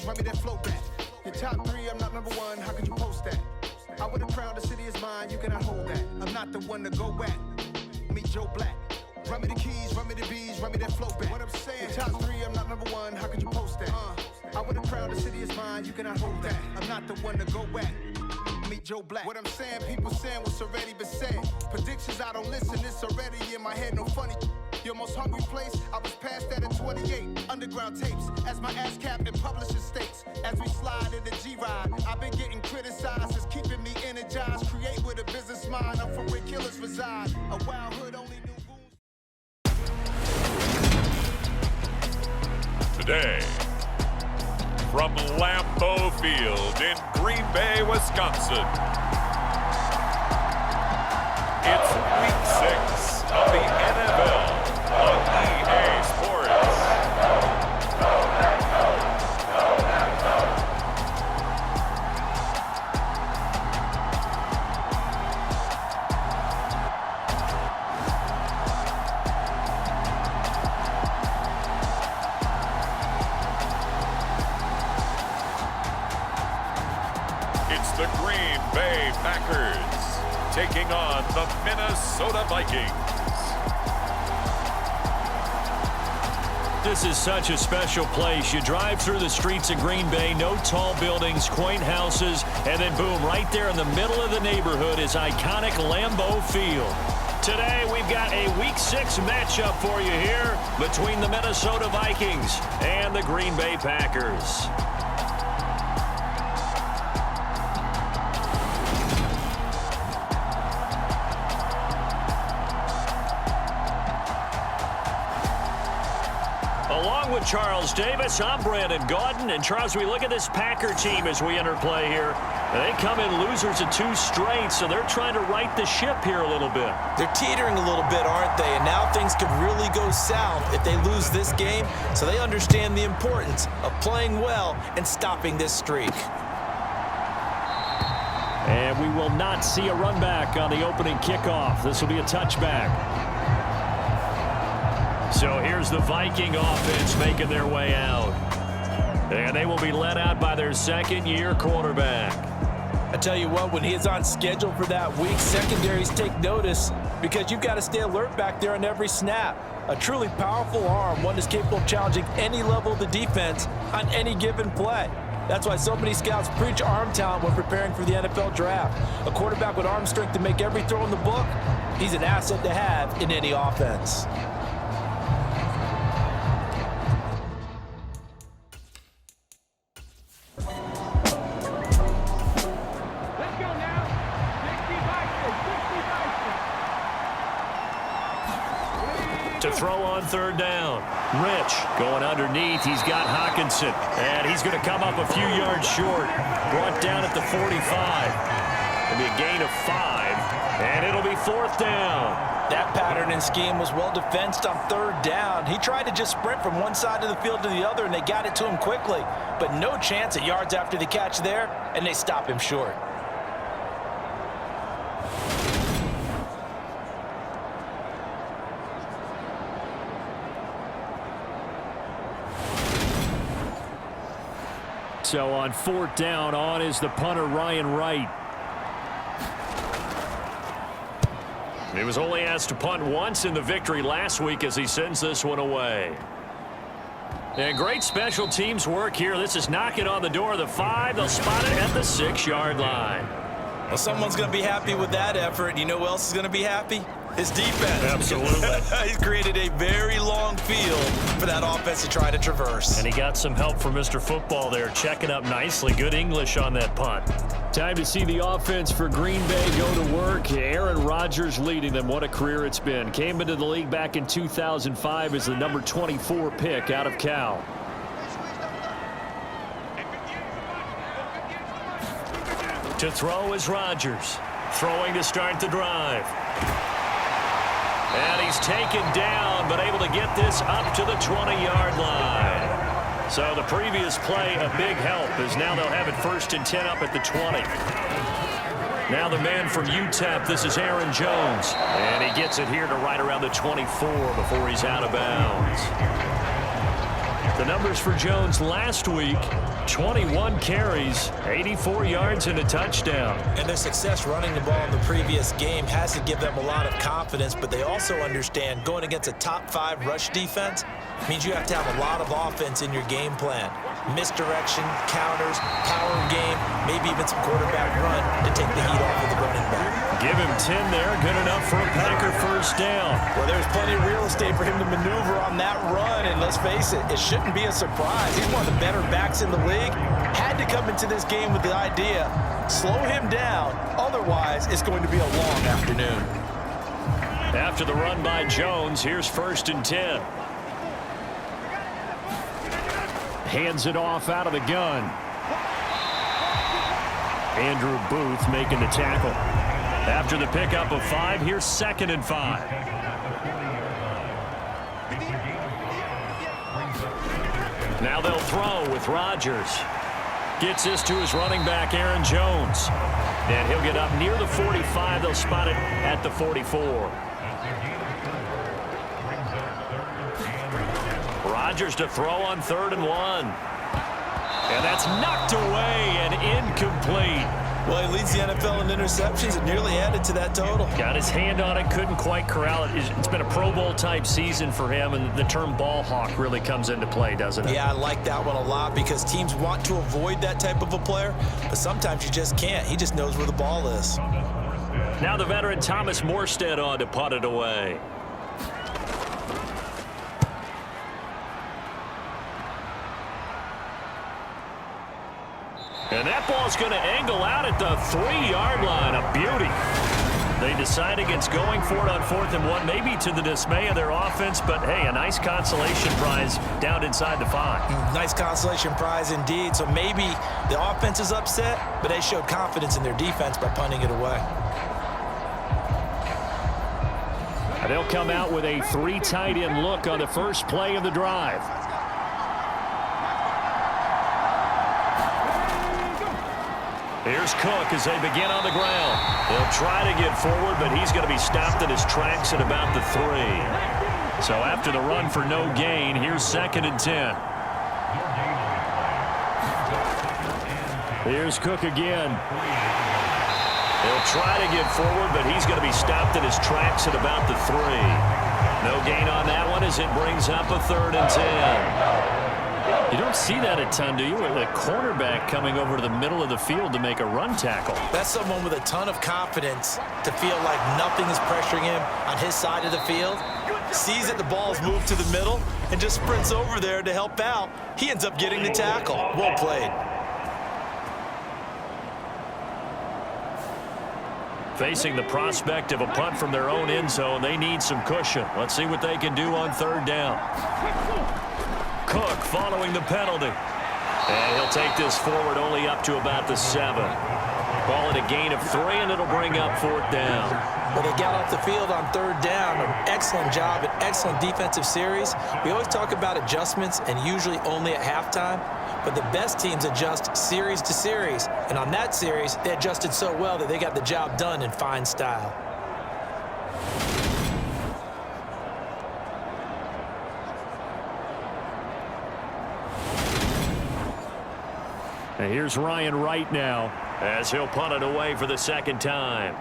run me that flow back. Your top 3, I'm not number 1, how could you post that? I would have crowned the city is mine, you cannot hold that. I'm not the one to go at. Meet Joe Black. Run me the keys, run me the bees, run me that flow back. What I'm saying, your top 3, I'm not number 1, how could you post that? I would have crowned the city is mine, you cannot hold that. I'm not the one to go at. Meet Joe Black. What I'm saying, people saying what's already been said. Predictions, I don't listen, it's already in my head, no funny. Your most hungry place, I was past that at 28. Underground tapes, as my ass cap in publishing states. As we slide in the G-Ride, I've been getting criticized, it's keeping me energized. Create with a business mind, I'm from where killers reside. A wild hood only knew goons. Today, from Lambeau Field in Green Bay, Wisconsin, it's Week 6 of the NFL on EA Sports. It's the Green Bay Packers taking on the Minnesota Vikings. This is such a special place. You drive through the streets of Green Bay, no tall buildings, quaint houses, and then boom, right there in the middle of the neighborhood is iconic Lambeau Field. Today, we've got a Week 6 matchup for you here between the Minnesota Vikings and the Green Bay Packers. Along with Charles Davis, I'm Brandon Gaudin. And Charles, we look at this Packer team as we enter play here. They come in losers of 2 straight, so they're trying to right the ship here a little bit. They're teetering a little bit, aren't they? And now things could really go south if they lose this game, so they understand the importance of playing well and stopping this streak. And we will not see a run back on the opening kickoff. This will be a touchback. So here's the Viking offense making their way out. And they will be led out by their second-year quarterback. I tell you what, when he is on schedule for that week, secondaries take notice because you've got to stay alert back there on every snap. A truly powerful arm, one is capable of challenging any level of the defense on any given play. That's why so many scouts preach arm talent when preparing for the NFL draft. A quarterback with arm strength to make every throw in the book, he's an asset to have in any offense. To throw on third down. Rich going underneath. He's got Hockenson. And he's going to come up a few yards short. Brought down at the 45. It'll be a gain of 5. And it'll be 4th down. That pattern and scheme was well defensed on third down. He tried to just sprint from one side of the field to the other, and they got it to him quickly. But no chance at yards after the catch there, and they stop him short. So on 4th down, on is the punter, Ryan Wright. He was only asked to punt once in the victory last week as he sends this one away. And great special teams work here. This is knocking on the door of the 5. They'll spot it at the 6-yard line. Well, someone's going to be happy with that effort. You know who else is going to be happy? His defense. Absolutely. He's created a very long field for that offense to try to traverse. And he got some help from Mr. Football there, checking up nicely. Good English on that punt. Time to see the offense for Green Bay go to work. Aaron Rodgers leading them. What a career it's been. Came into the league back in 2005 as the number 24 pick out of Cal. To throw is Rodgers. Throwing to start the drive. And he's taken down, but able to get this up to the 20-yard line. So the previous play, a big help, as now they'll have it 1st and 10 up at the 20. Now the man from UTEP, this is Aaron Jones. And he gets it here to right around the 24 before he's out of bounds. The numbers for Jones last week, 21 carries, 84 yards and a touchdown. And their success running the ball in the previous game has to give them a lot of confidence, but they also understand going against a top 5 rush defense means you have to have a lot of offense in your game plan. Misdirection, counters, power game, maybe even some quarterback run to take the heat off of the running back. Give him 10 there, good enough for a Packer first down. Well, there's plenty of real estate for him to maneuver on that run, and let's face it, it shouldn't be a surprise. He's one of the better backs in the league. Had to come into this game with the idea, slow him down, otherwise it's going to be a long afternoon. After the run by Jones, here's 1st and 10. Hands it off out of the gun. Andrew Booth making the tackle. After the pickup of 5, here's 2nd and 5. Now they'll throw with Rodgers. Gets this to his running back, Aaron Jones. And he'll get up near the 45. They'll spot it at the 44. Rodgers to throw on 3rd and 1. And that's knocked away and incomplete. Well, he leads the NFL in interceptions and nearly added to that total. Got his hand on it, couldn't quite corral it. It's been a Pro Bowl type season for him, and the term ball hawk really comes into play, doesn't it? Yeah, I like that one a lot because teams want to avoid that type of a player, but sometimes you just can't. He just knows where the ball is. Now the veteran Thomas Morstead on to punt it away. And that ball's going to angle out at the 3-yard line. A beauty. They decide against going for it on 4th and 1, maybe to the dismay of their offense, but hey, a nice consolation prize down inside the 5. Nice consolation prize indeed. So maybe the offense is upset, but they showed confidence in their defense by punting it away. They'll come out with a 3 tight end look on the first play of the drive. Here's Cook as they begin on the ground. They'll try to get forward, but he's going to be stopped in his tracks at about the 3. So after the run for no gain, here's 2nd and 10. Here's Cook again. He'll try to get forward, but he's going to be stopped in his tracks at about the 3. No gain on that one as it brings up a 3rd and 10. You don't see that a ton, do you? With a cornerback coming over to the middle of the field to make a run tackle. That's someone with a ton of confidence to feel like nothing is pressuring him on his side of the field. Sees that the ball's moved to the middle and just sprints over there to help out. He ends up getting the tackle. Well played. Facing the prospect of a punt from their own end zone, they need some cushion. Let's see what they can do on 3rd down. Cook following the penalty. And he'll take this forward only up to about the 7. Ball at a gain of 3, and it'll bring up 4th down. Well, they got off the field on 3rd down. An excellent job, an excellent defensive series. We always talk about adjustments, and usually only at halftime. But the best teams adjust series to series. And on that series, they adjusted so well that they got the job done in fine style. And here's Ryan Wright now as he'll punt it away for the 2nd time.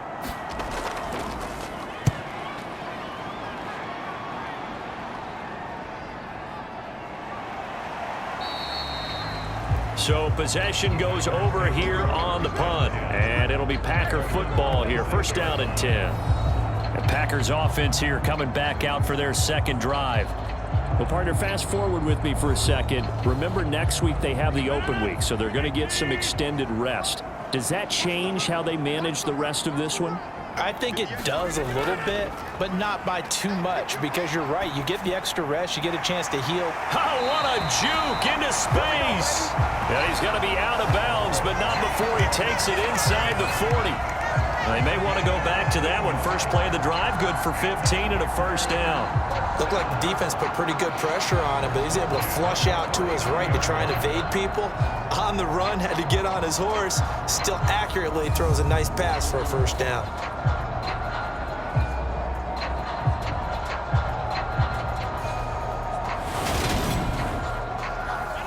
So possession goes over here on the punt, and it'll be Packer football here. 1st down and 10. And Packers offense here coming back out for their 2nd drive. Well, partner, fast forward with me for a second. Remember, next week they have the open week, so they're going to get some extended rest. Does that change how they manage the rest of this one? I think it does a little bit, but not by too much, because you're right. You get the extra rest. You get a chance to heal. Oh, what a juke into space. Yeah, he's going to be out of bounds, but not before he takes it inside the 40. They may want to go back to that one. First play of the drive, good for 15 and a 1st down. Looked like the defense put pretty good pressure on him, but he's able to flush out to his right to try and evade people. On the run, had to get on his horse. Still accurately throws a nice pass for a 1st down.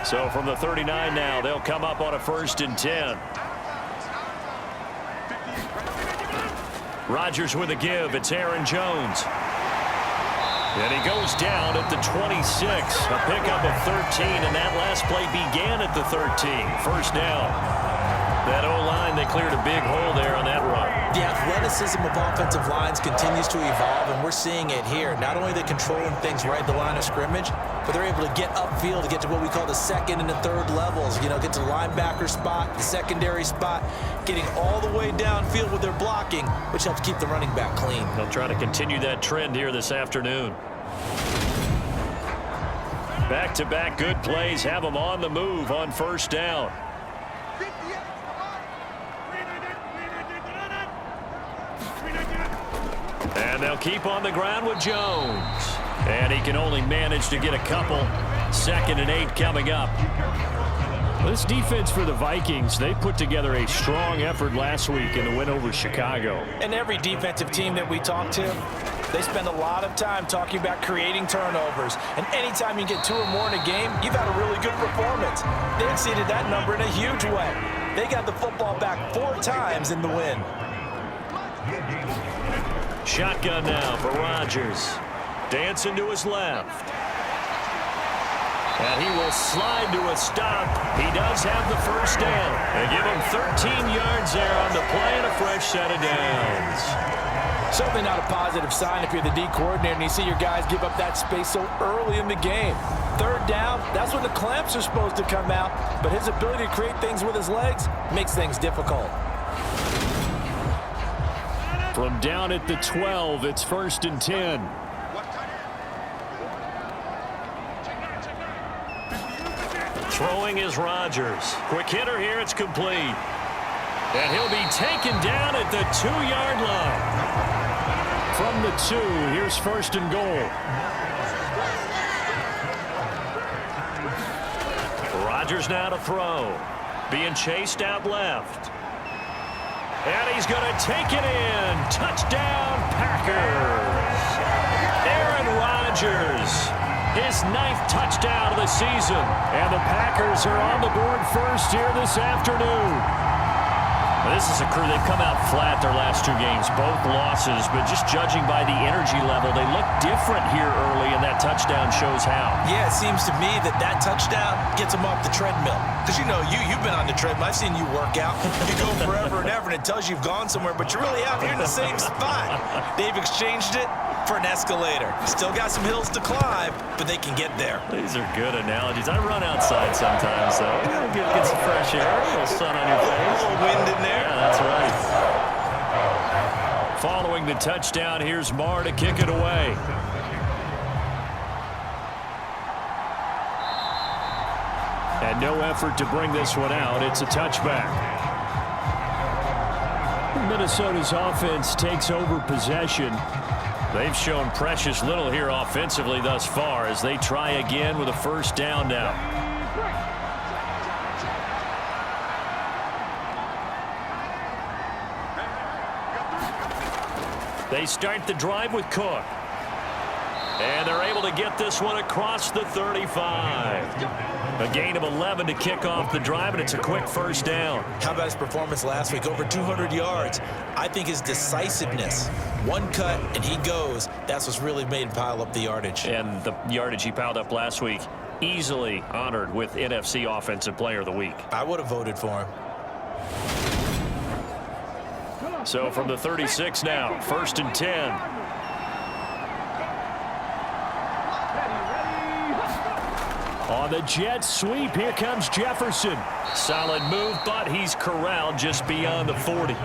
So from the 39 now, they'll come up on a 1st and 10. Rodgers with a give. It's Aaron Jones. And he goes down at the 26. A pickup of 13, and that last play began at the 13. 1st down. That O-line, they cleared a big hole there on that run. The athleticism of offensive lines continues to evolve, and we're seeing it here. Not only are they controlling things right at the line of scrimmage, but they're able to get upfield to get to what we call the 2nd and the 3rd levels. You know, get to the linebacker spot, the secondary spot, getting all the way downfield with their blocking, which helps keep the running back clean. They'll try to continue that trend here this afternoon. Back-to-back good plays have them on the move on 1st down. And they'll keep on the ground with Jones. And he can only manage to get a couple. 2nd and 8 coming up. This defense for the Vikings, they put together a strong effort last week in the win over Chicago. And every defensive team that we talk to, they spend a lot of time talking about creating turnovers. And anytime you get 2 or more in a game, you've had a really good performance. They exceeded that number in a huge way. They got the football back 4 times in the win. Shotgun now for Rodgers. Dancing to his left. And he will slide to a stop. He does have the 1st down. They give him 13 yards there on the play and a fresh set of downs. Certainly not a positive sign if you're the D coordinator and you see your guys give up that space so early in the game. 3rd down, that's when the clamps are supposed to come out, but his ability to create things with his legs makes things difficult. From down at the 12, it's 1st and 10. Throwing is Rodgers. Quick hitter here, it's complete. And he'll be taken down at the 2-yard line. From the 2, here's 1st and goal. Rodgers now to throw. Being chased out left. And he's going to take it in. Touchdown, Packers. Aaron Rodgers, his 9th touchdown of the season. And the Packers are on the board first here this afternoon. This is a crew, they've come out flat their last 2 games, both losses, but just judging by the energy level, they look different here early, and that touchdown shows how. Yeah, it seems to me that touchdown gets them off the treadmill. Because you know, you've been on the treadmill. I've seen you work out. You go forever and ever, and it tells you you've gone somewhere, but you're really out here in the same spot. They've exchanged it for an escalator. Still got some hills to climb, but they can get there. These are good analogies. I run outside sometimes, though. Get some fresh air, a little sun on your face. A little wind in there. Yeah, that's right. Following the touchdown, here's Marr to kick it away. And no effort to bring this one out. It's a touchback. Minnesota's offense takes over possession. They've shown precious little here offensively thus far as they try again with a 1st down now. They start the drive with Cook. And they're able to get this one across the 35. A gain of 11 to kick off the drive, and it's a quick 1st down. How about his performance last week? Over 200 yards. I think his decisiveness, one cut and he goes, that's what's really made him pile up the yardage. And the yardage he piled up last week, easily honored with NFC Offensive Player of the Week. I would have voted for him. So from the 36 now, 1st and 10. On the jet sweep, here comes Jefferson. Solid move, but he's corralled just beyond the 40.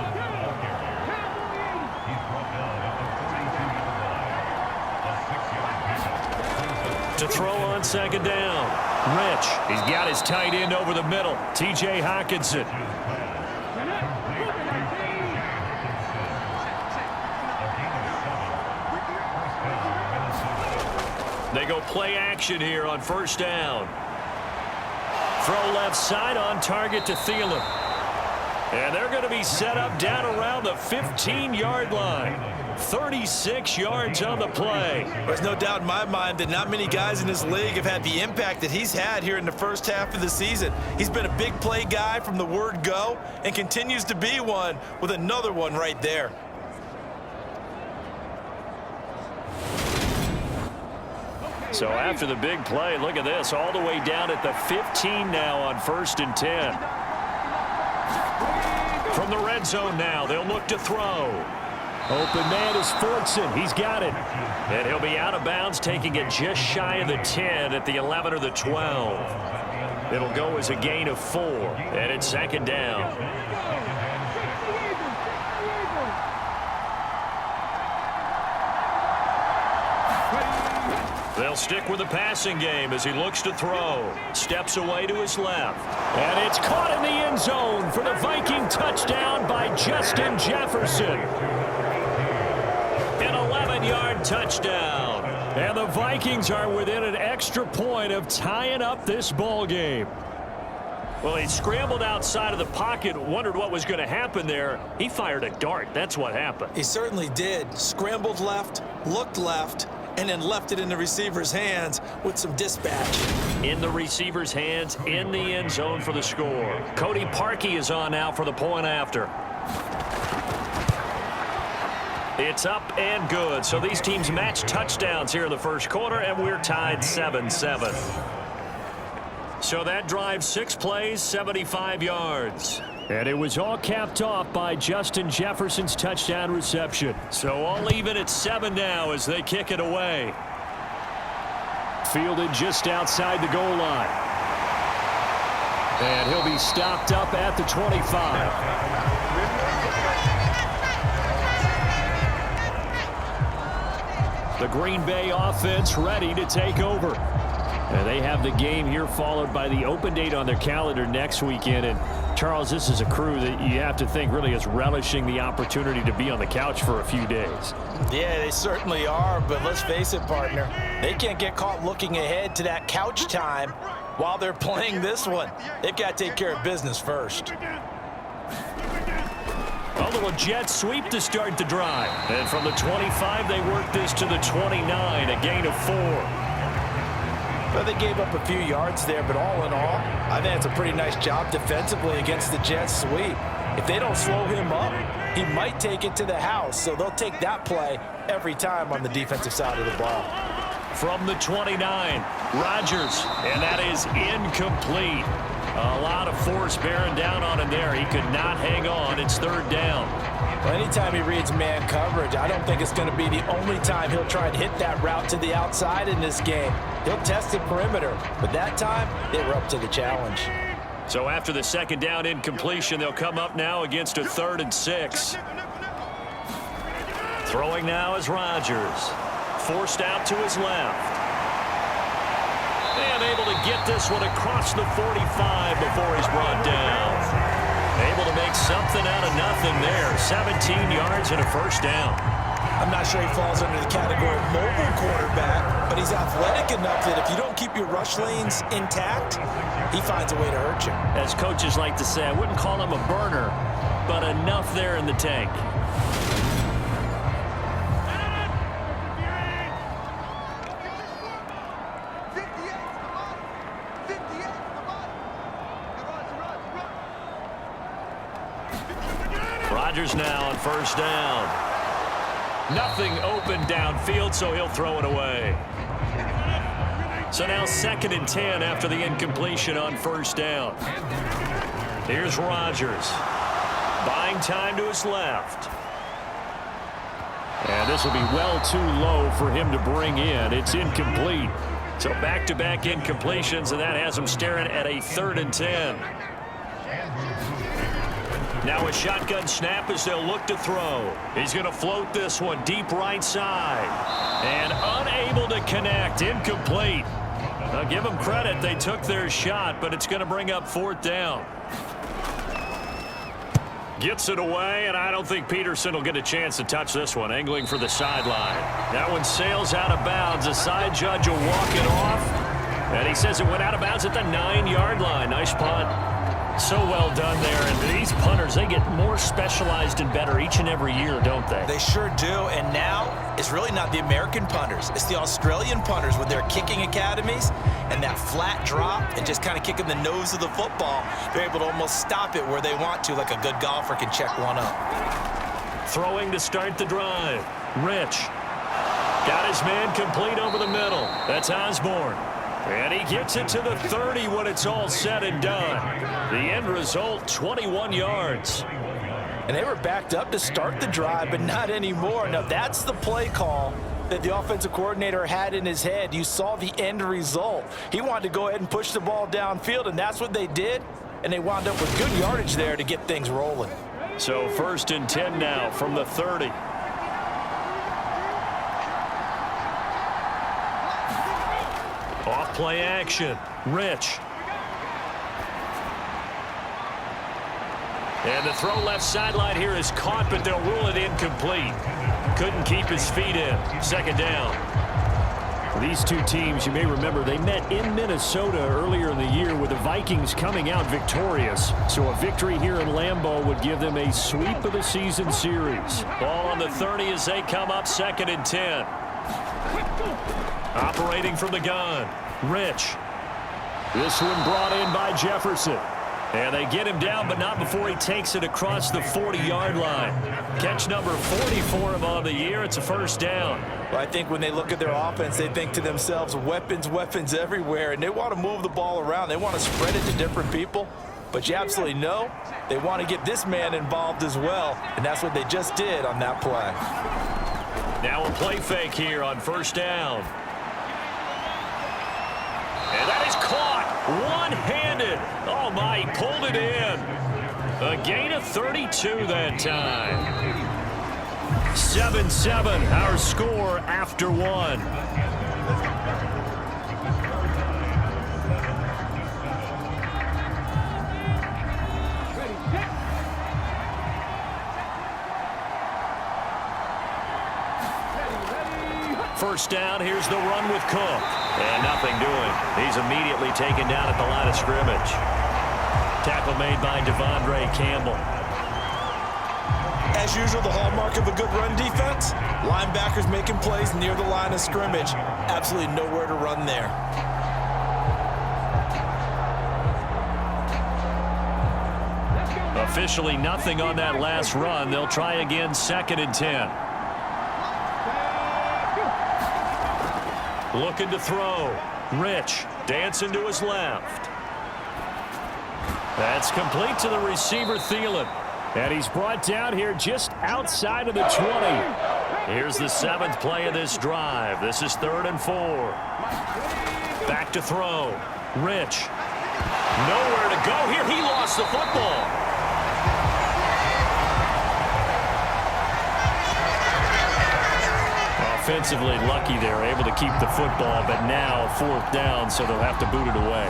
To throw on 2nd down. Rich, he's got his tight end over the middle. T.J. Hockenson. They go play action here on 1st down. Throw left side on target to Thielen. And they're going to be set up down around the 15-yard line. 36 yards on the play. There's no doubt in my mind that not many guys in this league have had the impact that he's had here in the first half of the season. He's been a big play guy from the word go and continues to be one with another one right there. So after the big play, look at this, all the way down at the 15 now on 1st and 10. From the red zone now, they'll look to throw. Open man is Fortson. He's got it. And he'll be out of bounds, taking it just shy of the 10 at the 11 or the 12. It'll go as a gain of 4, and it's 2nd down. They'll stick with the passing game as he looks to throw. Steps away to his left. And it's caught in the end zone for the Viking touchdown by Justin Jefferson. An 11-yard touchdown. And the Vikings are within an extra point of tying up this ball game. Well, he scrambled outside of the pocket, wondered what was going to happen there. He fired a dart. That's what happened. He certainly did. Scrambled left, looked left, and then left it in the receiver's hands with some dispatch. In the receiver's hands, in the end zone for the score. Cody Parkey is on now for the point after. It's up and good. So these teams match touchdowns here in the first quarter, and we're tied 7-7. So that drive, 6 plays, 75 yards. And it was all capped off by Justin Jefferson's touchdown reception. So all even at 7 now as they kick it away. Fielded just outside the goal line. And he'll be stopped up at the 25. The Green Bay offense ready to take over. And they have the game here followed by the open date on their calendar next weekend. And Charles, this is a crew that you have to think really is relishing the opportunity to be on the couch for a few days. Yeah, they certainly are, but let's face it, partner. They can't get caught looking ahead to that couch time while they're playing this one. They've got to take care of business first. A little jet sweep to start the drive. And from the 25, they work this to the 29, a gain of 4. Well, they gave up a few yards there, but all in all, I think it's a pretty nice job defensively against the jet sweep. If they don't slow him up, he might take it to the house, so they'll take that play every time on the defensive side of the ball. From the 29, Rodgers, and that is incomplete. A lot of force bearing down on him there. He could not hang on. It's 3rd down. Well, anytime he reads man coverage, I don't think it's going to be the only time he'll try and hit that route to the outside in this game. He'll test the perimeter, but that time, they were up to the challenge. So after the 2nd down incompletion, they'll come up now against a 3rd and 6. Throwing now is Rodgers. Forced out to his left. And able to get this one across the 45 before he's brought down. Able to make something out of nothing there. 17 yards and a 1st down. I'm not sure he falls under the category of mobile quarterback, but he's athletic enough that if you don't keep your rush lanes intact, he finds a way to hurt you. As coaches like to say, I wouldn't call him a burner, but enough there in the tank. Rodgers now on 1st down. Nothing open downfield, so he'll throw it away. So now 2nd and 10 after the incompletion on 1st down. Here's Rodgers. Buying time to his left. And this will be well too low for him to bring in. It's incomplete. So back-to-back incompletions, and that has him staring at a 3rd and 10. Now a shotgun snap as they'll look to throw. He's going to float this one deep right side. And unable to connect. Incomplete. Now give them credit. They took their shot, but it's going to bring up 4th down. Gets it away, and I don't think Peterson will get a chance to touch this one. Angling for the sideline. That one sails out of bounds. The side judge will walk it off. And he says it went out of bounds at the 9-yard line. Nice punt. So well done there. And these punters, they get more specialized and better each and every year, don't they? They sure do. And now it's really not the American punters. It's the Australian punters with their kicking academies and that flat drop and just kind of kicking the nose of the football. They're able to almost stop it where they want to, like a good golfer can check one up. Throwing to start the drive. Rich. Got his man complete over the middle. That's Osborne. And he gets it to the 30 when it's all said and done. The end result, 21 yards. And they were backed up to start the drive, but not anymore. Now, that's the play call that the offensive coordinator had in his head. You saw the end result. He wanted to go ahead and push the ball downfield, and that's what they did. And they wound up with good yardage there to get things rolling. So 1st and 10 now from the 30. Off play action. Rich. And the throw left sideline here is caught, but they'll rule it incomplete. Couldn't keep his feet in. 2nd down. These two teams, you may remember, they met in Minnesota earlier in the year with the Vikings coming out victorious. So a victory here in Lambeau would give them a sweep of the season series. Ball on the 30 as they come up 2nd and 10. Operating from the gun, Rich. This one brought in by Jefferson. And they get him down, but not before he takes it across the 40-yard line. Catch number 40 for him on the year. It's a 1st down. Well, I think when they look at their offense, they think to themselves, weapons, weapons everywhere, and they want to move the ball around. They want to spread it to different people. But you absolutely know they want to get this man involved as well, and that's what they just did on that play. Now a play fake here on 1st down. And that is caught one-handed. Oh, my, he pulled it in. A gain of 32 that time. 7-7, our score after 1. First down, here's the run with Cook. And nothing doing. He's immediately taken down at the line of scrimmage. Tackle made by Devondre Campbell. As usual, the hallmark of a good run defense, linebackers making plays near the line of scrimmage. Absolutely nowhere to run there. Officially nothing on that last run. They'll try again 2nd and 10. Looking to throw. Rich dancing to his left. That's complete to the receiver, Thielen. And he's brought down here just outside of the 20. Here's the 7th play of this drive. This is 3rd and 4. Back to throw. Rich. Nowhere to go here. He lost the football. Offensively lucky they're able to keep the football, but now 4th down, so they'll have to boot it away.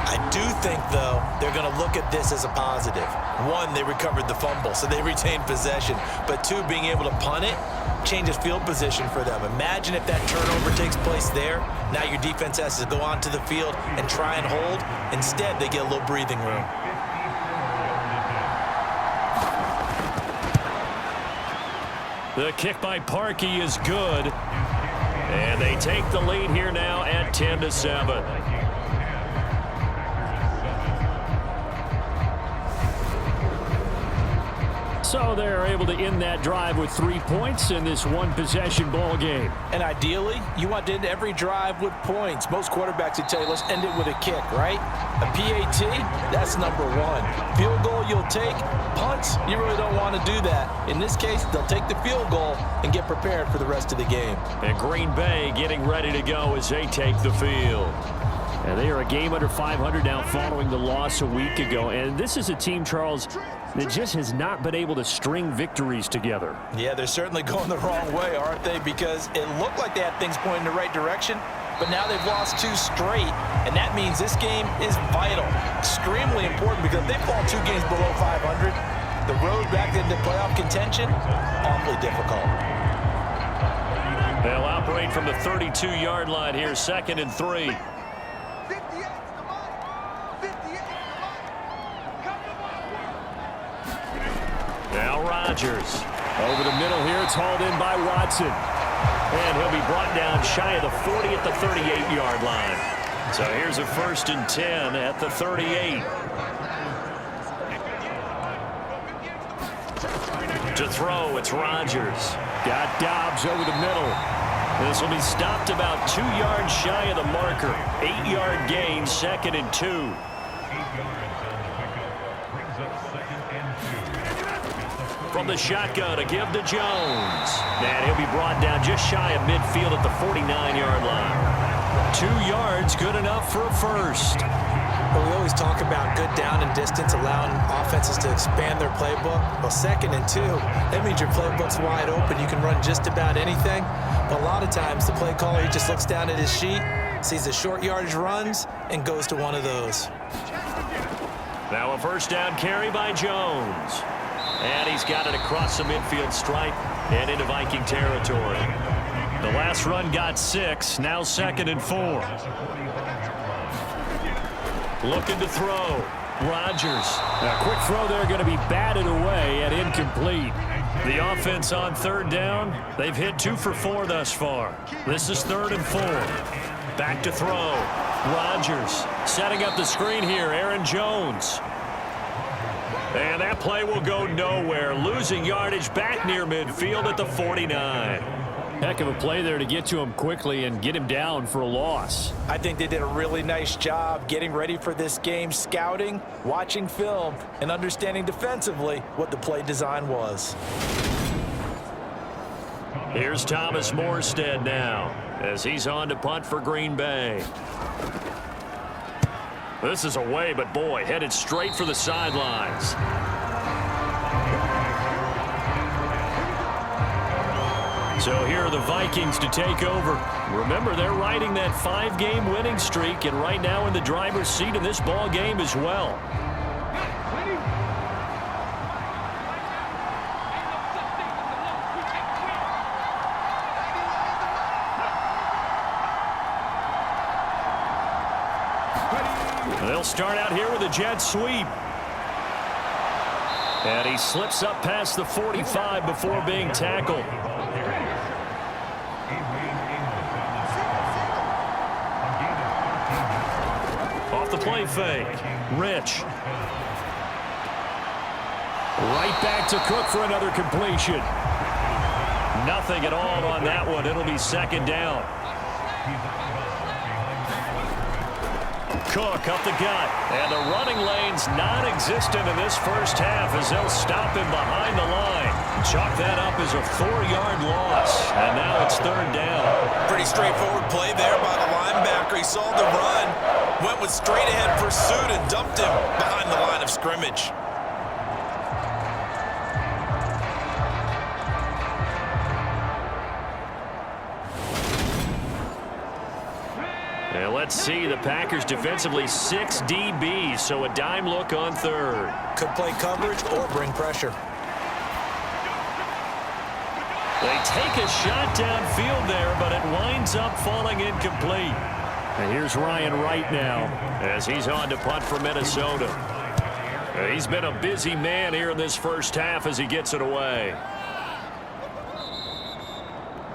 I do think, though, they're going to look at this as a positive. 1, they recovered the fumble, so they retained possession. But 2, being able to punt it changes field position for them. Imagine if that turnover takes place there. Now your defense has to go onto the field and try and hold. Instead, they get a little breathing room. The kick by Parkey is good. And they take the lead here now at 10-7. So they're able to end that drive with 3 points in this one-possession ball game. And ideally, you want to end every drive with points. Most quarterbacks would tell you, let's end it with a kick, right? A PAT, that's number 1. Field goal you'll take. Punts, you really don't want to do that. In this case, they'll take the field goal and get prepared for the rest of the game. And Green Bay getting ready to go as they take the field. And they are a game under 500 now following the loss a week ago. And this is a team, Charles, that just has not been able to string victories together. Yeah, they're certainly going the wrong way, aren't they? Because it looked like they had things pointing in the right direction, but now they've lost 2 straight, and that means this game is vital, extremely important, because if they fall 2 games below 500, the road back into playoff contention, awfully difficult. They'll operate from the 32-yard line here, 2nd and 3. Rodgers. Over the middle here, it's hauled in by Watson. And he'll be brought down shy of the 40 at the 38-yard line. So here's a 1st and 10 at the 38. To throw, it's Rodgers. Got Dobbs over the middle. This will be stopped about 2 yards shy of the marker. 8-yard gain, 2nd and 2. From the shotgun, a give to Jones. And he'll be brought down just shy of midfield at the 49-yard line. 2 yards, good enough for a 1st. Well, we always talk about good down and distance, allowing offenses to expand their playbook. Well, 2nd and 2, that means your playbook's wide open. You can run just about anything. But a lot of times, the play caller, he just looks down at his sheet, sees the short yardage runs, and goes to one of those. Now a 1st down carry by Jones. And he's got it across the midfield stripe and into Viking territory. The last run got 6, now 2nd and 4. Looking to throw. Rodgers. A quick throw there, going to be batted away and incomplete. The offense on 3rd down, they've hit 2 for 4 thus far. This is 3rd and 4. Back to throw. Rodgers setting up the screen here. Aaron Jones. And that play will go nowhere. Losing yardage back near midfield at the 49. Heck of a play there to get to him quickly and get him down for a loss. I think they did a really nice job getting ready for this game, scouting, watching film, and understanding defensively what the play design was. Here's Thomas Morstead now as he's on to punt for Green Bay. This is away, but boy, headed straight for the sidelines. So here are the Vikings to take over. Remember, they're riding that 5-game winning streak, and right now in the driver's seat in this ball game as well. They'll start out here with a jet sweep. And he slips up past the 45 before being tackled. Off the play fake. Rich. Right back to Cook for another completion. Nothing at all on that one. It'll be 2nd down. Cook up the gut, and the running lane's non-existent in this first half as they'll stop him behind the line. Chalk that up as a 4-yard loss, and now it's 3rd down. Pretty straightforward play there by the linebacker. He saw the run, went with straight-ahead pursuit, and dumped him behind the line of scrimmage. And let's see, the Packers defensively 6 DBs, so a dime look on 3rd. Could play coverage or bring pressure. They take a shot downfield there, but it winds up falling incomplete. And here's Ryan Wright now as he's on to punt for Minnesota. He's been a busy man here in this first half as he gets it away.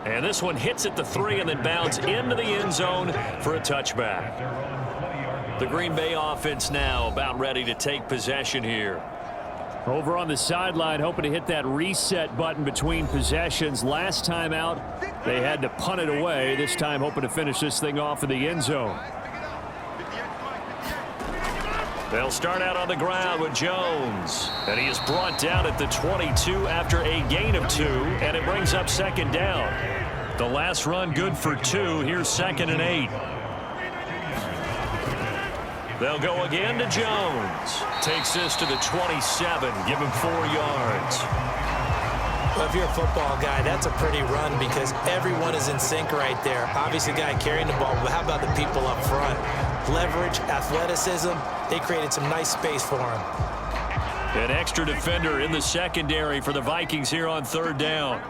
And this one hits at the 3 and then bounds into the end zone for a touchback. The Green Bay offense now about ready to take possession here. Over on the sideline, hoping to hit that reset button between possessions. Last time out, they had to punt it away. This time, hoping to finish this thing off in the end zone. They'll start out on the ground with Jones. And he is brought down at the 22 after a gain of 2, and it brings up 2nd down. The last run good for 2. Here's 2nd and 8. They'll go again to Jones. Takes this to the 27. Give him 4 yards. Well, if you're a football guy, that's a pretty run because everyone is in sync right there. Obviously, the guy carrying the ball, but how about the people up front? Leverage, athleticism, they created some nice space for him. An extra defender in the secondary for the Vikings here on 3rd down.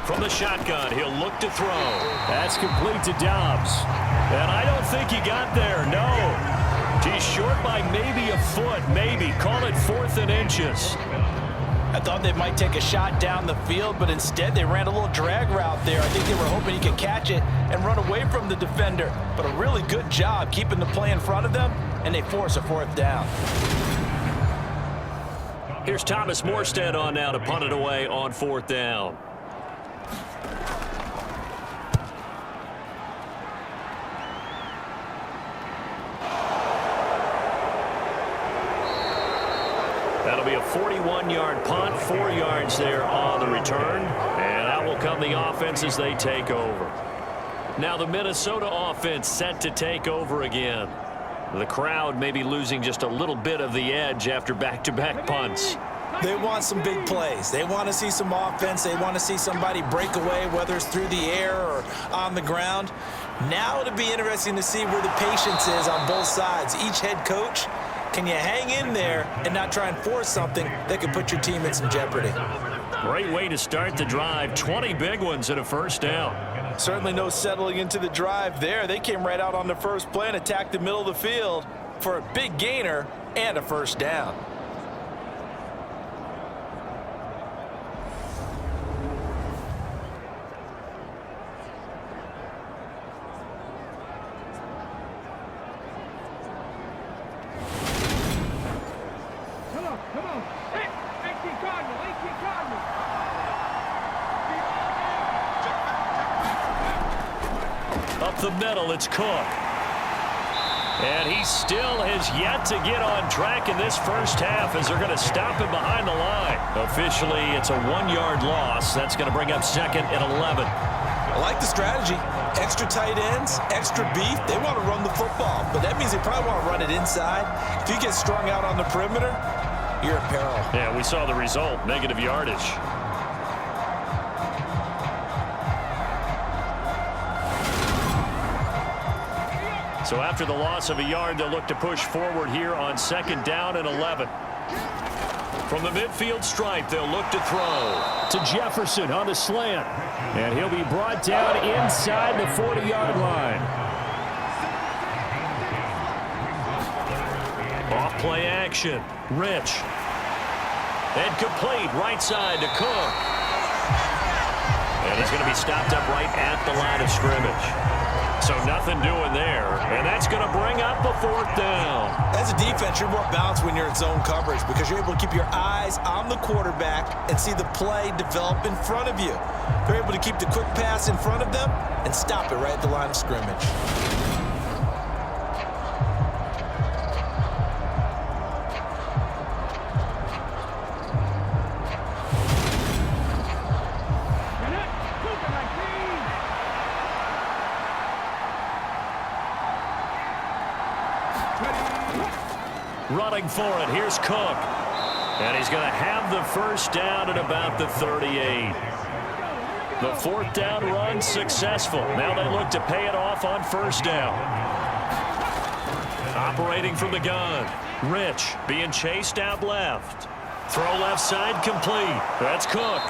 From the shotgun, he'll look to throw. That's complete to Dobbs. And I don't think he got there, no. He's short by maybe a foot, maybe. Call it 4th and inches. I thought they might take a shot down the field, but instead they ran a little drag route there. I think they were hoping he could catch it and run away from the defender. But a really good job keeping the play in front of them, and they force a 4th down. Here's Thomas Morstead on now to punt it away on 4th down. That'll be a 41-yard punt, 4 yards there on the return. And out will come the offense as they take over. Now the Minnesota offense set to take over again. The crowd may be losing just a little bit of the edge after back-to-back punts. They want some big plays. They want to see some offense. They want to see somebody break away, whether it's through the air or on the ground. Now it'll be interesting to see where the patience is on both sides. Each head coach, can you hang in there and not try and force something that could put your team in some jeopardy? Great way to start the drive. 20 big ones and a 1st down. Certainly no settling into the drive there. They came right out on the first play and attacked the middle of the field for a big gainer and a 1st down. Up the middle, it's Cook. And he still has yet to get on track in this first half as they're going to stop him behind the line. Officially, it's a 1-yard loss. That's going to bring up 2nd and 11. I like the strategy. Extra tight ends, extra beef. They want to run the football, but that means they probably want to run it inside. If you get strung out on the perimeter, you're in peril. Yeah, we saw the result, negative yardage. So after the loss of a yard, they'll look to push forward here on 2nd down and 11. From the midfield stripe, they'll look to throw to Jefferson on the slant. And he'll be brought down inside the 40-yard line. Off play action. Rich. And complete right side to Cook. And he's going to be stopped up right at the line of scrimmage. So nothing doing there. And that's going to bring up a 4th down. As a defense, you're more balanced when you're in zone coverage because you're able to keep your eyes on the quarterback and see the play develop in front of you. They're able to keep the quick pass in front of them and stop it right at the line of scrimmage. Running for it. Here's Cook. And he's going to have the 1st down at about the 38. The 4th down run successful. Now they look to pay it off on 1st down. Operating from the gun. Rich being chased out left. Throw left side complete. That's Cook.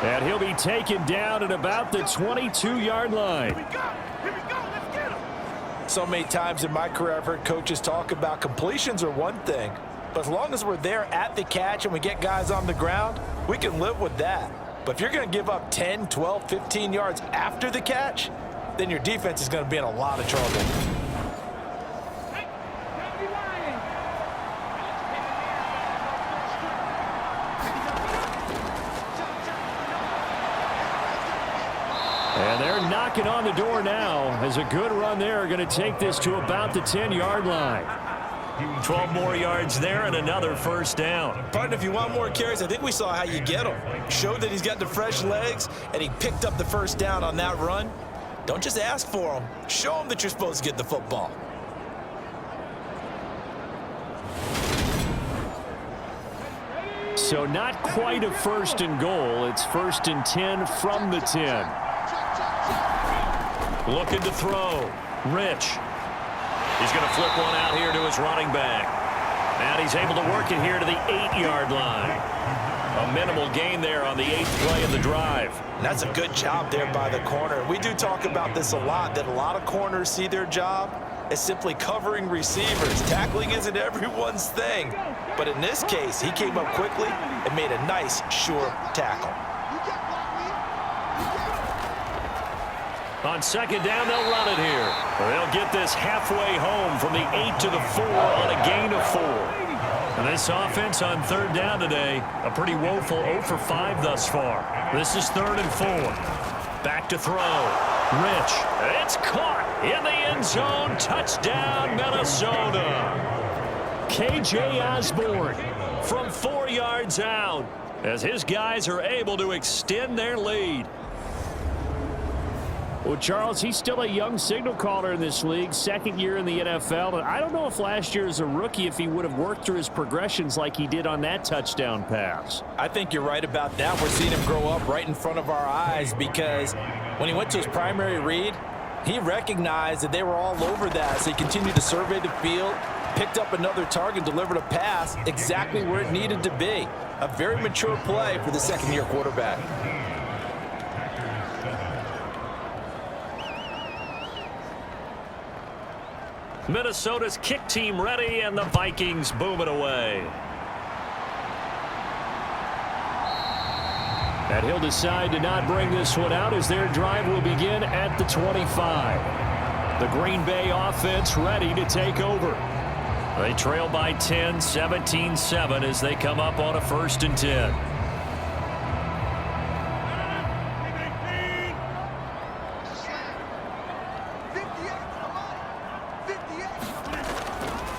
And he'll be taken down at about the 22-yard line. So many times in my career, I've heard coaches talk about completions are one thing, but as long as we're there at the catch and we get guys on the ground, we can live with that. But if you're going to give up 10, 12, 15 yards after the catch, then your defense is going to be in a lot of trouble. And they're knocking on the door now as a good run there going to take this to about the 10-yard line. 12 more yards there and another 1st down. Partner, if you want more carries, I think we saw how you get him. Showed that he's got the fresh legs, and he picked up the 1st down on that run. Don't just ask for him. Show him that you're supposed to get the football. So not quite a 1st and goal. It's 1st and 10 from the 10. Looking to throw. Rich. He's going to flip one out here to his running back. And he's able to work it here to the 8-yard line. A minimal gain there on the 8th play of the drive. And that's a good job there by the corner. We do talk about this a lot, that a lot of corners see their job is simply covering receivers. Tackling isn't everyone's thing. But in this case, he came up quickly and made a nice, sure tackle. On second down, they'll run it here. They'll get this halfway home from the 8 to the 4 on a gain of 4. And this offense on third down today, a pretty woeful 0 for 5 thus far. This is 3rd and 4. Back to throw. Rich. It's caught in the end zone. Touchdown, Minnesota. KJ Osborne from 4 yards out as his guys are able to extend their lead. Well, Charles, he's still a young signal caller in this league, 2nd year in the NFL. And I don't know if last year as a rookie, if he would have worked through his progressions like he did on that touchdown pass. I think you're right about that. We're seeing him grow up right in front of our eyes because when he went to his primary read, he recognized that they were all over that. So he continued to survey the field, picked up another target, delivered a pass exactly where it needed to be. A very mature play for the 2nd-year quarterback. Minnesota's kick team ready, and the Vikings boom it away. And he'll decide to not bring this one out as their drive will begin at the 25. The Green Bay offense ready to take over. They trail by 10, 17-7 as they come up on a 1st and 10.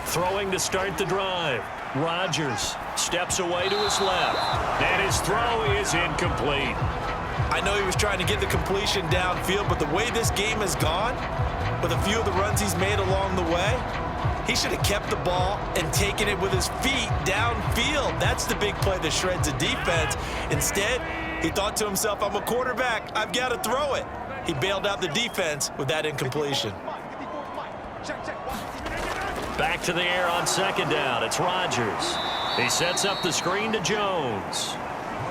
Throwing to start the drive. Rodgers steps away to his left, and his throw is incomplete. I know he was trying to get the completion downfield, but the way this game has gone, with a few of the runs he's made along the way, he should have kept the ball and taken it with his feet downfield. That's the big play that shreds a defense. Instead, he thought to himself, I'm a quarterback. I've got to throw it. He bailed out the defense with that incompletion. Back to the air on 2nd down. It's Rodgers. He sets up the screen to Jones.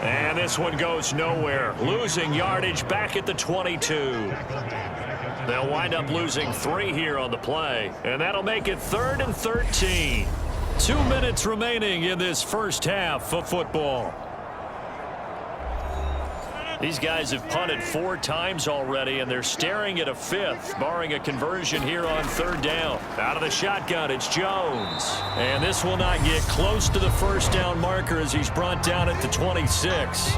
And this one goes nowhere. Losing yardage back at the 22. They'll wind up losing 3 here on the play. And that'll make it 3rd and 13. 2 minutes remaining in this first half of football. These guys have punted 4 times already, and they're staring at a 5th, barring a conversion here on 3rd down. Out of the shotgun, it's Jones. And this will not get close to the 1st down marker as he's brought down at the 26.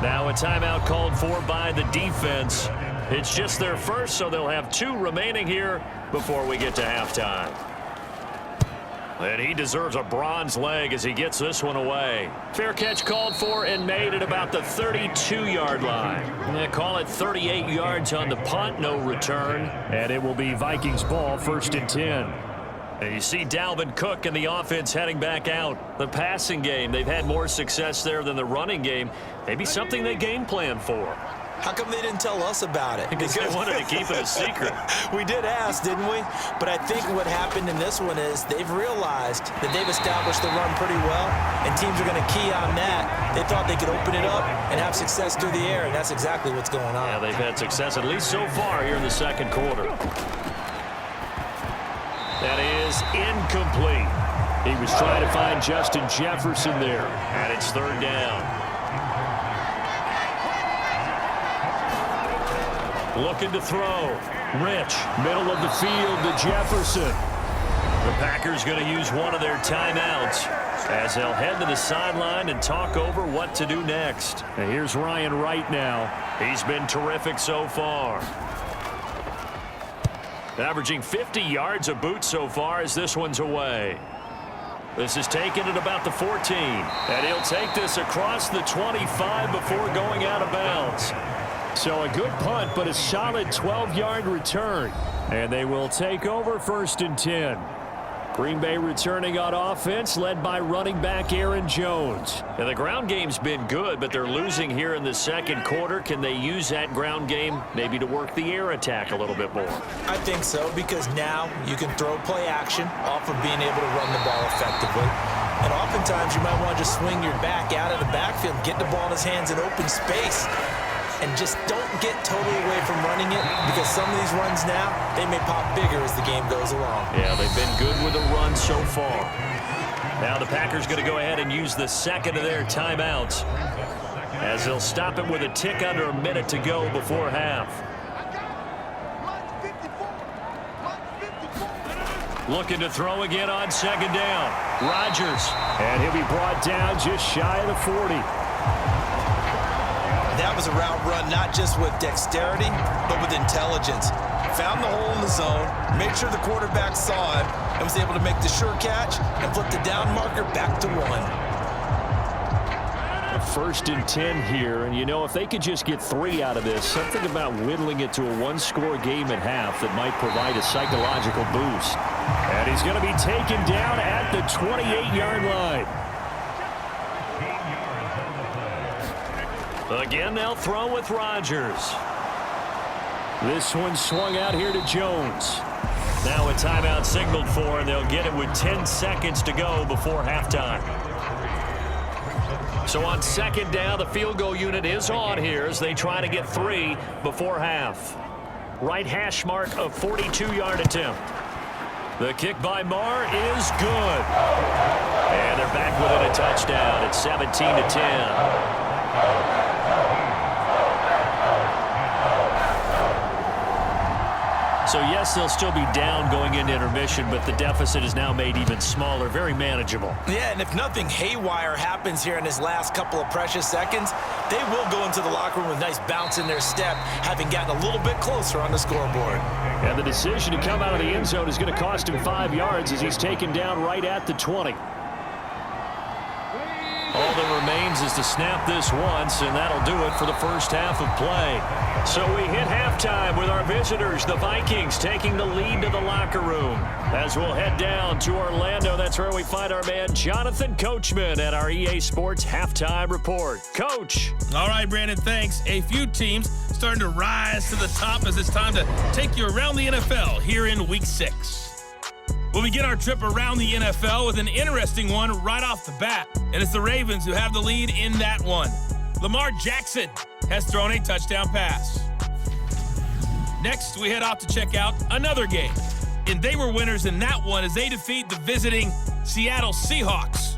Now a timeout called for by the defense. It's just their first, so they'll have 2 remaining here before we get to halftime. And he deserves a bronze leg as he gets this one away. Fair catch called for and made at about the 32-yard line. They call it 38 yards on the punt, no return. And it will be Vikings ball, 1st and 10. And you see Dalvin Cook and the offense heading back out. The passing game, they've had more success there than the running game. Maybe something they game plan for. How come they didn't tell us about it? Because they wanted to keep it a secret. We did ask, didn't we? But I think what happened in this one is they've realized that they've established the run pretty well, and teams are going to key on that. They thought they could open it up and have success through the air, and that's exactly what's going on. Yeah, they've had success, at least so far, here in the 2nd quarter. That is incomplete. He was trying to find Justin Jefferson there, and it's 3rd down. Looking to throw. Rich, middle of the field to Jefferson. The Packers going to use one of their timeouts as they'll head to the sideline and talk over what to do next. And here's Ryan Wright now. He's been terrific so far. Averaging 50 yards a boot so far as this one's away. This is taken at about the 14. And he'll take this across the 25 before going out of bounds. So a good punt, but a solid 12-yard return. And they will take over 1st and 10. Green Bay returning on offense, led by running back Aaron Jones. And the ground game's been good, but they're losing here in the 2nd quarter. Can they use that ground game maybe to work the air attack a little bit more? I think so, because now you can throw play action off of being able to run the ball effectively. And oftentimes you might want to just swing your back out of the backfield, get the ball in his hands in open space. and just don't get totally away from running it, because some of these runs now, they may pop bigger as the game goes along. Yeah, they've been good with the run so far. Now the Packers going to go ahead and use the second of their timeouts, as they'll stop it with a tick under a minute to go before half. Looking to throw again on second down. Rodgers. And he'll be brought down just shy of the 40. That was a route run not just with dexterity, but with intelligence. Found the hole in the zone, made sure the quarterback saw him, and was able to make the sure catch and flip the down marker back to 1. First and 10 here, and you know, if they could just get 3 out of this, something about whittling it to a one-score game at half that might provide a psychological boost. And he's going to be taken down at the 28-yard line. Again, they'll throw with Rodgers. This one swung out here to Jones. Now a timeout signaled for, and they'll get it with 10 seconds to go before halftime. So on second down, the field goal unit is on here as they try to get 3 before half. Right hash mark of 42-yard attempt. The kick by Marr is good. And they're back within a touchdown. It's 17-10. So, yes, they'll still be down going into intermission, but the deficit is now made even smaller, very manageable. Yeah, and if nothing haywire happens here in his last couple of precious seconds, they will go into the locker room with a nice bounce in their step, having gotten a little bit closer on the scoreboard. And the decision to come out of the end zone is going to cost him 5 yards as he's taken down right at the 20. All that remains is to snap this once, and that'll do it for the first half of play. So we hit halftime with our visitors, the Vikings, taking the lead to the locker room. As we'll head down to Orlando, that's where we find our man Jonathan Coachman at our EA Sports Halftime Report. Coach. All right, Brandon, thanks. A few teams starting to rise to the top as it's time to take you around the NFL here in Week 6. We'll begin our trip around the NFL with an interesting one right off the bat, and it's the Ravens who have the lead in that one. Lamar Jackson has thrown a touchdown pass. Next, we head out to check out another game, and they were winners in that one as they defeat the visiting Seattle Seahawks.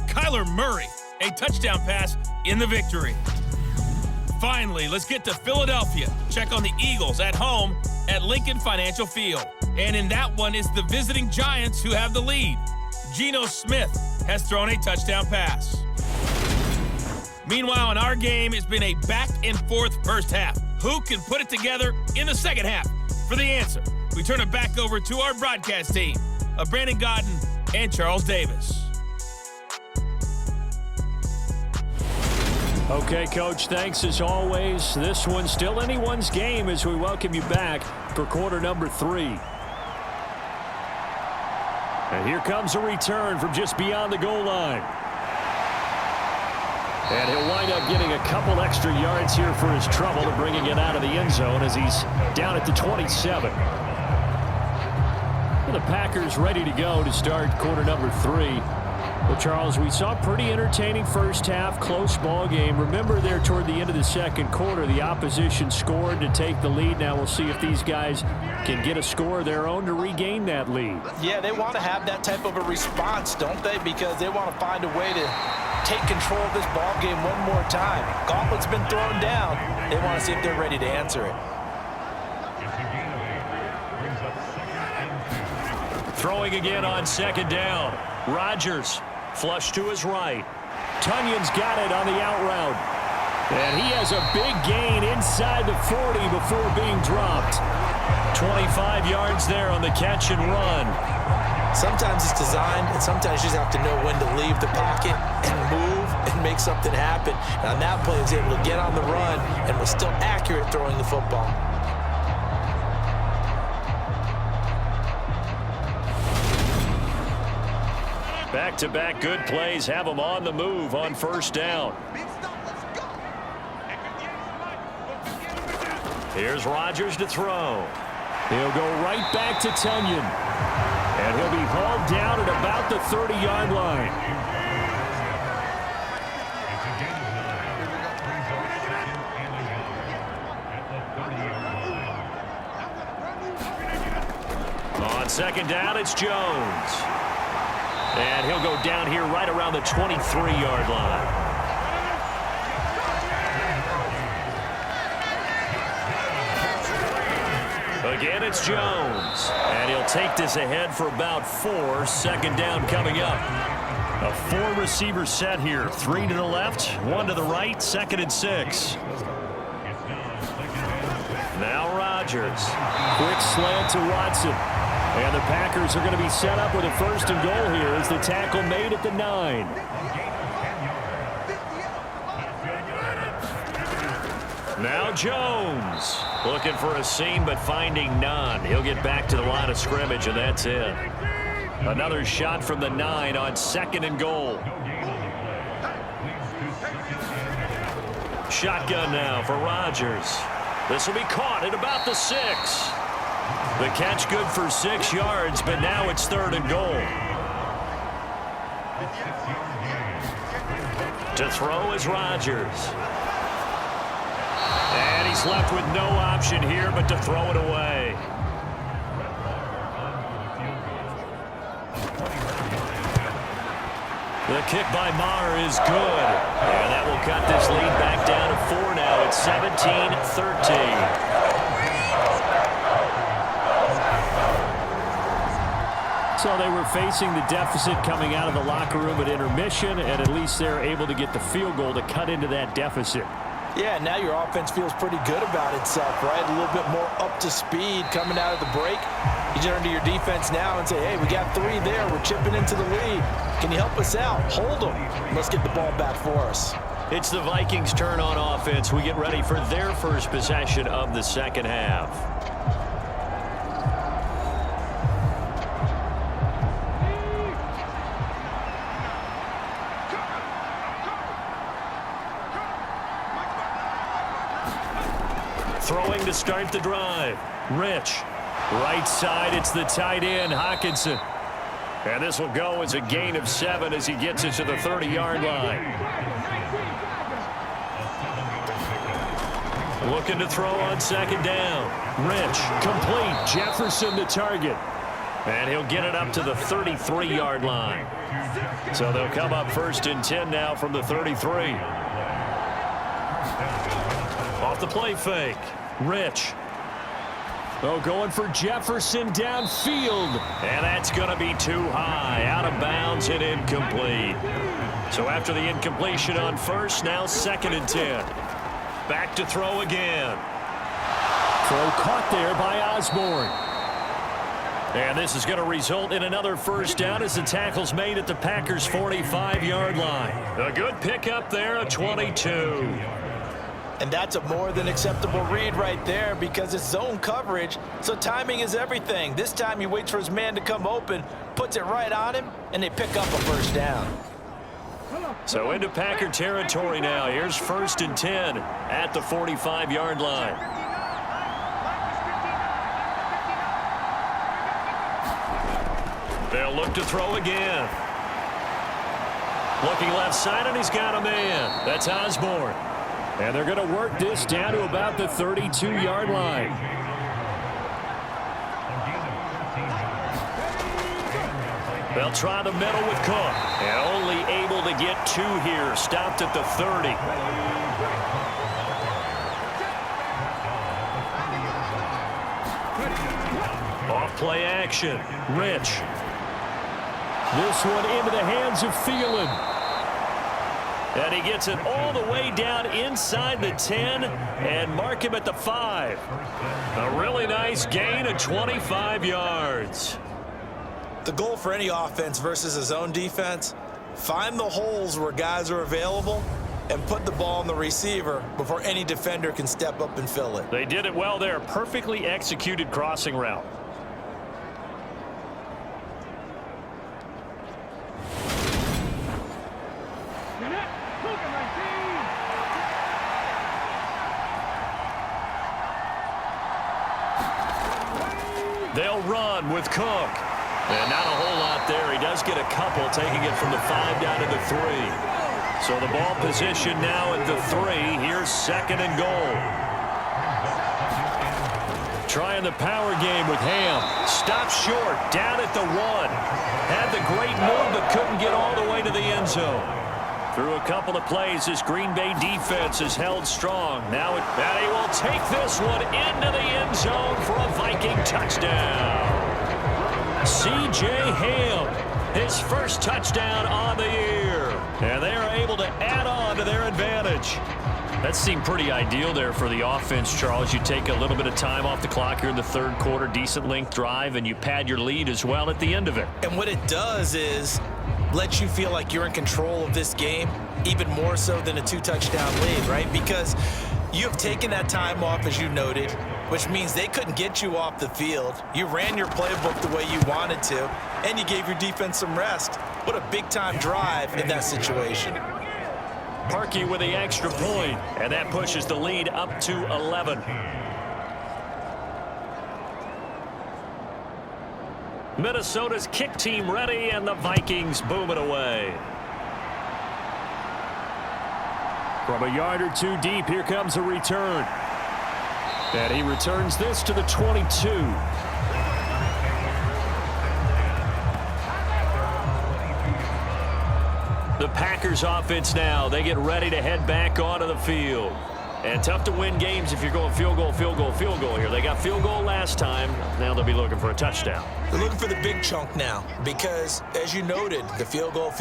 Kyler Murray, a touchdown pass in the victory. Finally, let's get to Philadelphia. Check on the Eagles at home at Lincoln Financial Field. And in that one is the visiting Giants who have the lead. Geno Smith has thrown a touchdown pass. Meanwhile, in our game, it's been a back-and-forth first half. Who can put it together in the second half? For the answer, we turn it back over to our broadcast team of Brandon Godden and Charles Davis. Okay, Coach, thanks as always. This one's still anyone's game as we welcome you back for quarter number 3. And here comes a return from just beyond the goal line. And he'll wind up getting a couple extra yards here for his trouble and bringing it out of the end zone as he's down at the 27. And the Packers ready to go to start quarter number 3. Well, Charles, we saw a pretty entertaining first half, close ball game. Remember there toward the end of the second quarter, the opposition scored to take the lead. Now we'll see if these guys can get a score of their own to regain that lead. Yeah, they want to have that type of a response, don't they? Because they want to find a way to take control of this ball game one more time. Gauntlet's been thrown down. They want to see if they're ready to answer it. Throwing again on second down. Rodgers. Flush to his right. Tunyon's got it on the out route. And he has a big gain inside the 40 before being dropped. 25 yards there on the catch and run. Sometimes it's designed, and sometimes you just have to know when to leave the pocket and move and make something happen. And on that play, he was able to get on the run and was still accurate throwing the football. Back-to-back good plays have them on the move on first down. Here's Rodgers to throw. He'll go right back to Tunyon. And he'll be hauled down at about the 30-yard line. second down, it's Jones. And he'll go down here right around the 23-yard line. Again, it's Jones. And he'll take this ahead for about 4. Second down coming up. A 4-receiver set here. 3 to the left, 1 to the right, 2nd and 6. Now Rodgers. Quick slant to Watson. And the Packers are going to be set up with a 1st and goal here as the tackle made at the 9. Now Jones. Looking for a seam, but finding none. He'll get back to the line of scrimmage, and that's it. Another shot from the 9 on 2nd and goal. Shotgun now for Rodgers. This will be caught at about the 6. The catch good for 6 yards, but now it's 3rd and goal. To throw is Rodgers. And he's left with no option here but to throw it away. The kick by Maher is good. And that will cut this lead back down to 4 now. It's 17-13. So they were facing the deficit coming out of the locker room at intermission, and at least they're able to get the field goal to cut into that deficit. Yeah, now your offense feels pretty good about itself, right? A little bit more up to speed coming out of the break. You turn to your defense now and say, hey, we got 3 there. We're chipping into the lead. Can you help us out? Hold them. Let's get the ball back for us. It's the Vikings' turn on offense. We get ready for their first possession of the second half. Throwing to start the drive. Rich. Right side, it's the tight end, Hockenson. And this will go as a gain of 7 as he gets it to the 30-yard line. Looking to throw on 2nd down. Rich, complete. Jefferson the target. And he'll get it up to the 33-yard line. So they'll come up 1st and 10 now from the 33. Off the play fake. Rich. Oh, going for Jefferson downfield. And that's going to be too high. Out of bounds and incomplete. So after the incompletion on 1st, now 2nd and 10. Back to throw again. Throw caught there by Osborne. And this is going to result in another 1st down as the tackle's made at the Packers' 45-yard line. A good pickup there, a 22. And that's a more than acceptable read right there because it's zone coverage, so timing is everything. This time he waits for his man to come open, puts it right on him, and they pick up a 1st down. So into Packer territory now. Here's 1st and 10 at the 45-yard line. They'll look to throw again. Looking left side, and he's got a man. That's Osborne. And they're going to work this down to about the 32-yard line. They'll try the middle with Cook. And only able to get 2 here. Stopped at the 30. Off play action. Rich. This one into the hands of Thielen. And he gets it all the way down inside the 10 and mark him at the 5. A really nice gain of 25 yards. The goal for any offense versus his own defense, find the holes where guys are available and put the ball on the receiver before any defender can step up and fill it. They did it well there. Perfectly executed crossing route. They'll run with Cook. And not a whole lot there. He does get a couple, taking it from the 5 down to the 3. So the ball position now at the 3. Here's 2nd and goal. Trying the power game with Ham. Stopped short, down at the 1. Had the great move, but couldn't get all the way to the end zone. Through a couple of plays, this Green Bay defense is held strong. Now he will take this one into the end zone for a Viking touchdown. C.J. Ham, his first touchdown on the year. And they are able to add on to their advantage. That seemed pretty ideal there for the offense, Charles. You take a little bit of time off the clock here in the third quarter, decent length drive, and you pad your lead as well at the end of it. And what it does is let you feel like you're in control of this game, even more so than a 2-touchdown lead, right? Because you have taken that time off, as you noted, which means they couldn't get you off the field. You ran your playbook the way you wanted to, and you gave your defense some rest. What a big-time drive in that situation. Parkey with the extra point, and that pushes the lead up to 11. Minnesota's kick team ready, and the Vikings boom it away. From a yard or two deep, here comes a return. And he returns this to the 22. The Packers offense now, they get ready to head back onto the field. And tough to win games if you're going field goal, field goal, field goal here. They got field goal last time. Now they'll be looking for a touchdown. They're looking for the big chunk now because, as you noted, the field goal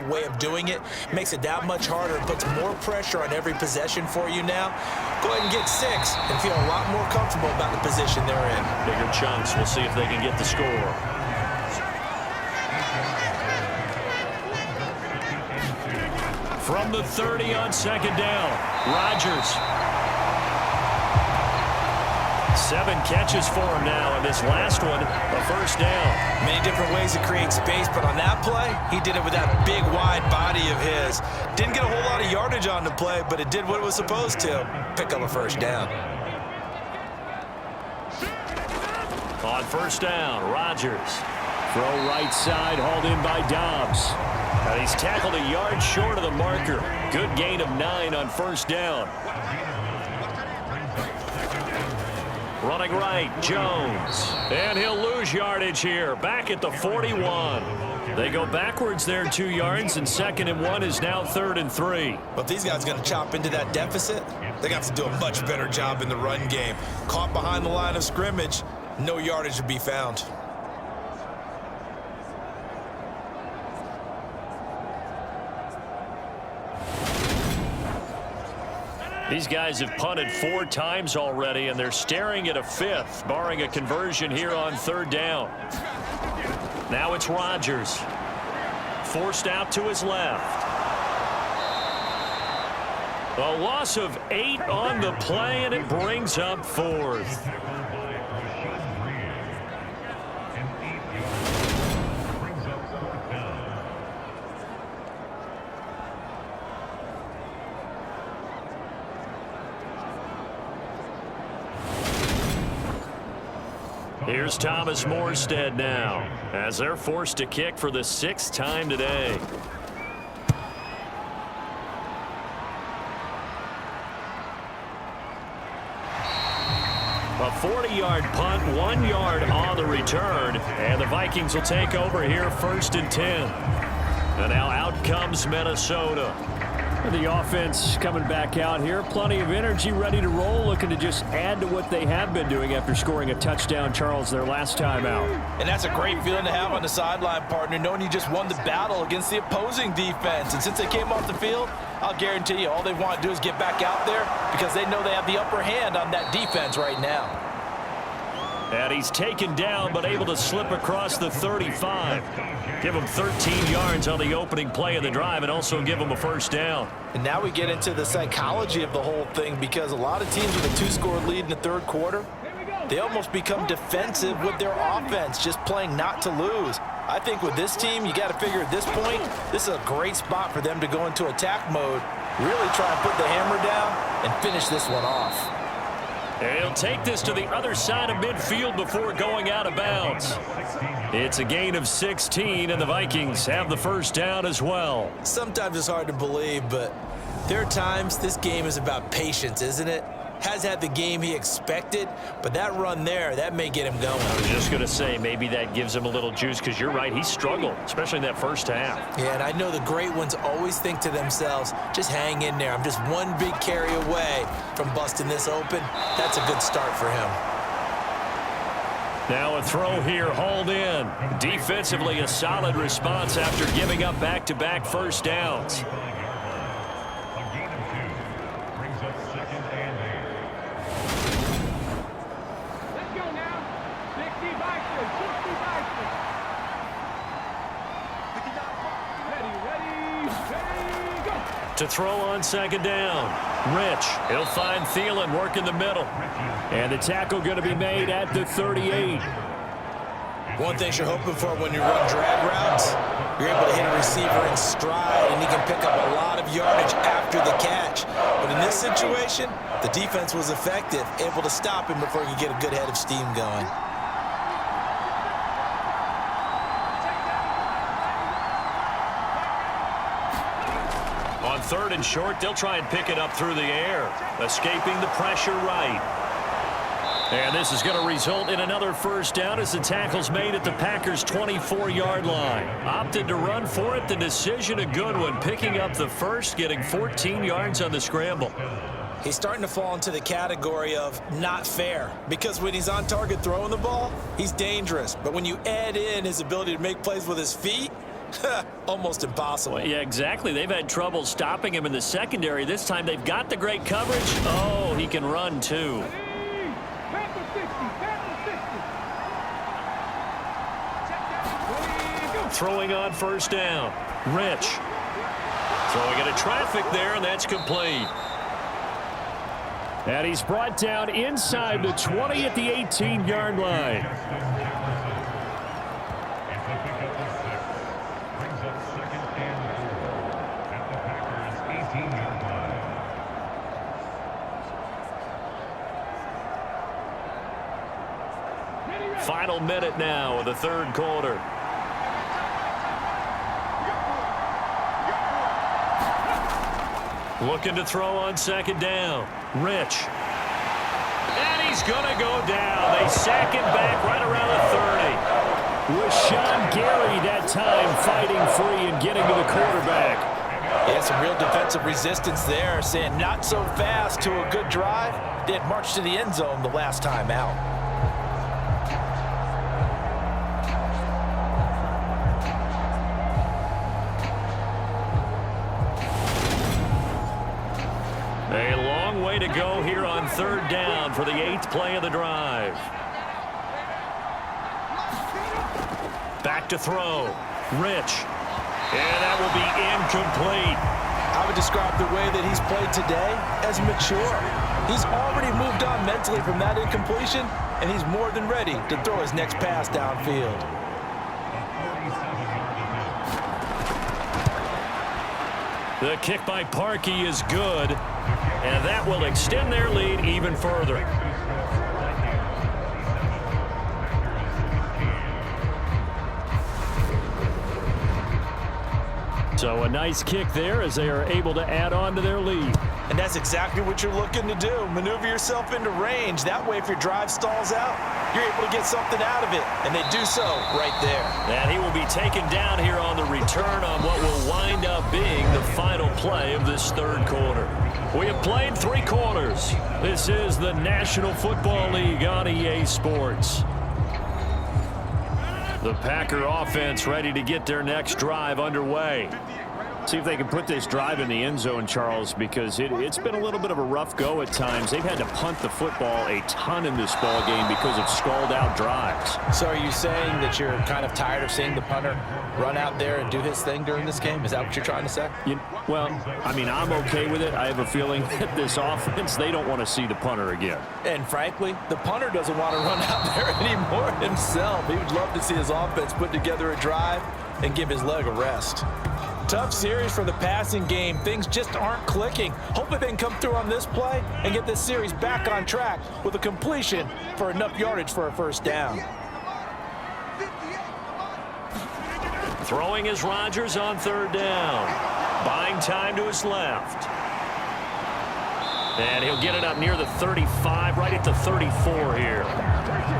way of doing it makes it that much harder and puts more pressure on every possession for you now. Go ahead and get 6 and feel a lot more comfortable about the position they're in. Bigger chunks. We'll see if they can get the score. From the 30 on second down, Rodgers. 7 catches for him now, and this last one, a first down. Many different ways to create space, but on that play, he did it with that big, wide body of his. Didn't get a whole lot of yardage on the play, but it did what it was supposed to. Pick up a first down. On first down, Rodgers. Throw right side, hauled in by Dobbs. And he's tackled a yard short of the marker. Good gain of 9 on first down. Running right, Jones. And he'll lose yardage here. Back at the 41. They go backwards there 2 yards, and 2nd and 1 is now 3rd and 3. But if these guys are going to chop into that deficit, they're going to have to do a much better job in the run game. Caught behind the line of scrimmage, no yardage to be found. These guys have punted 4 times already, and they're staring at a 5th, barring a conversion here on 3rd down. Now it's Rodgers. Forced out to his left. A loss of 8 on the play, and it brings up 4th. Here's Thomas Morstead now, as they're forced to kick for the 6th time today. A 40-yard punt, 1 yard on the return, and the Vikings will take over here 1st and 10. And now out comes Minnesota. The offense coming back out here. Plenty of energy, ready to roll, looking to just add to what they have been doing after scoring a touchdown, Charles, their last time out. And that's a great feeling to have on the sideline, partner, knowing you just won the battle against the opposing defense. And since they came off the field, I'll guarantee you all they want to do is get back out there because they know they have the upper hand on that defense right now. And he's taken down, but able to slip across the 35. Give him 13 yards on the opening play of the drive and also give him a first down. And now we get into the psychology of the whole thing because a lot of teams with a 2-score lead in the 3rd quarter, they almost become defensive with their offense, just playing not to lose. I think with this team, you got to figure at this point, this is a great spot for them to go into attack mode, really try and put the hammer down and finish this one off. And he'll take this to the other side of midfield before going out of bounds. It's a gain of 16, and the Vikings have the first down as well. Sometimes it's hard to believe, but there are times this game is about patience, isn't it? has had the game he expected, but that run there, that may get him going. I was just going to say, maybe that gives him a little juice, because you're right, he struggled, especially in that first half. Yeah, and I know the great ones always think to themselves, just hang in there. I'm just one big carry away from busting this open. That's a good start for him. Now a throw here, hauled in. Defensively, a solid response after giving up back-to-back first downs. To throw on second down. Rich, he'll find Thielen working the middle. And the tackle going to be made at the 38. One thing you're hoping for when you run drag routes, you're able to hit a receiver in stride, and he can pick up a lot of yardage after the catch. But in this situation, the defense was effective, able to stop him before he could get a good head of steam going. On third and short, they'll try and pick it up through the air, escaping the pressure right. And this is going to result in another first down as the tackle's made at the Packers' 24-yard line. Opted to run for it. The decision a good one, picking up the first, getting 14 yards on the scramble. He's starting to fall into the category of not fair, because when he's on target throwing the ball, he's dangerous. But when you add in his ability to make plays with his feet, almost impossible. Well, yeah, exactly. They've had trouble stopping him in the secondary. This time they've got the great coverage. Oh, he can run too. Throwing on first down. Rich. Throwing into traffic there, and that's complete. And he's brought down inside the 20 at the 18-yard line. Final minute now of the third quarter. Looking to throw on second down. Rich. And he's going to go down. They sack him back right around the 30. With Sean Gary that time fighting free and getting to the quarterback. Yeah, some real defensive resistance there, saying not so fast to a good drive. They had marched to the end zone the last time out. A long way to go here on third down for the 8th play of the drive. Back to throw. Rich. And that will be incomplete. I would describe the way that he's played today as mature. He's already moved on mentally from that incompletion, and he's more than ready to throw his next pass downfield. The kick by Parkey is good, and that will extend their lead even further. So a nice kick there as they are able to add on to their lead. And that's exactly what you're looking to do. Maneuver yourself into range. That way, if your drive stalls out, you're able to get something out of it. And they do so right there. And he will be taken down here on the return on what will wind up being the final play of this third quarter. We have played 3 quarters. This is the National Football League on EA Sports. The Packer offense ready to get their next drive underway. See if they can put this drive in the end zone, Charles, because it's been a little bit of a rough go at times. They've had to punt the football a ton in this ball game because of stalled-out drives. So are you saying that you're kind of tired of seeing the punter run out there and do his thing during this game? Is that what you're trying to say? Well, I mean, I'm okay with it. I have a feeling that this offense, they don't want to see the punter again. And frankly, the punter doesn't want to run out there anymore himself. He would love to see his offense put together a drive and give his leg a rest. Tough series for the passing game. Things just aren't clicking. Hopefully they can come through on this play and get this series back on track with a completion for enough yardage for a first down. Throwing is Rodgers on third down. Buying time to his left. And he'll get it up near the 35, right at the 34 here.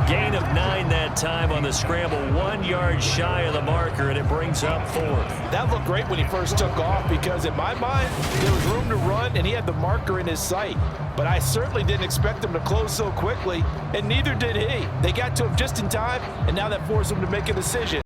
Gain of 9 that time on the scramble, 1 yard shy of the marker, and it brings up 4th. That looked great when he first took off because in my mind, there was room to run and he had the marker in his sight. But I certainly didn't expect him to close so quickly, and neither did he. They got to him just in time, and now that forced him to make a decision.